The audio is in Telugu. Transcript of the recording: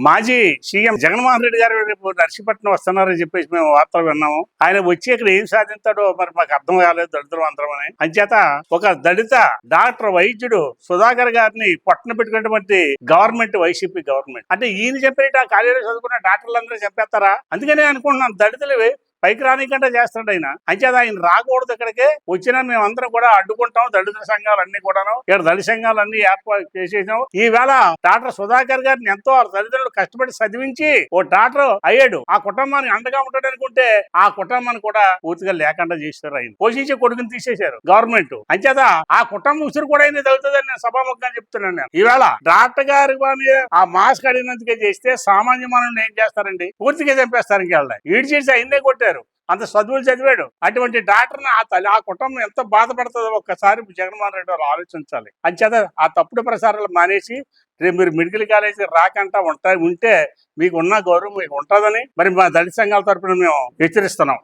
మాజీ సీఎం జగన్మోహన్ రెడ్డి గారు రేపు నర్సీపట్నం వస్తున్నారని చెప్పేసి మేము వార్తలు విన్నాము. ఆయన వచ్చి ఇక్కడ ఏం సాధిస్తాడో మరి మాకు అర్థం కాలేదు, దళితులు అందరం అని. అంచేత ఒక దళిత డాక్టర్ వైద్యుడు సుధాకర్ గారిని పట్టున పెట్టుకున్నటువంటి గవర్నమెంట్, వైసీపీ గవర్నమెంట్, అంటే ఈయన చెప్పేట కాలేజీలో చదువుకున్న డాక్టర్లందరూ చెప్పేస్తారా? అందుకనే అనుకుంటున్నాను దళితులు పైకి రానికంటే చేస్తాడు ఆయన. అంచేత ఆయన రాకూడదు. ఇక్కడికే వచ్చినా మేము అందరం కూడా అడ్డుకుంటాం. దళిత సంఘాలన్నీ కూడాను ఇక్కడ దళిత సంఘాలన్నీ ఏర్పాటు చేసేసాం. ఈవేళ డాక్టర్ సుధాకర్ గారిని ఎంతో తల్లిదండ్రులు కష్టపడి చదివించి ఓ డాక్టర్ అయ్యాడు. ఆ కుటుంబానికి అండగా ఉంటాడు అనుకుంటే ఆ కుటుంబాన్ని కూడా పూర్తిగా లేకుండా చేశారు. ఆయన పోషించే కొడుకుని తీసేశారు గవర్నమెంట్. అంచేత ఆ కుటుంబం ఉసురు కూడా అయినా తగ్గుతుందని నేను సభాముఖంగా చెప్తున్నాను. నేను ఈవేళ డాక్టర్ గారి ఆ మాస్క్ అడిగినందుకే చేస్తే సామాన్య మానవుని ఏం చేస్తారండి? పూర్తిగా చంపేస్తారు. ఇంకెళ్ళ ఈడ్చేసి అయినే కొట్టారు. అంత చదువులు చదివాడు. అటువంటి డాక్టర్ని ఆ కుటుంబం ఎంత బాధపడుతుందో ఒక్కసారి జగన్మోహన్ రెడ్డి వాళ్ళు ఆలోచించాలి. అంచేత ఆ తప్పుడు ప్రసారాలు మానేసి రేపు మీరు మెడికల్ కాలేజీ రాకుండా ఉంటే మీకు ఉన్న గౌరవం మీకు ఉంటుందని మరి మా దళిత సంఘాల తరపున మేము హెచ్చరిస్తున్నాం.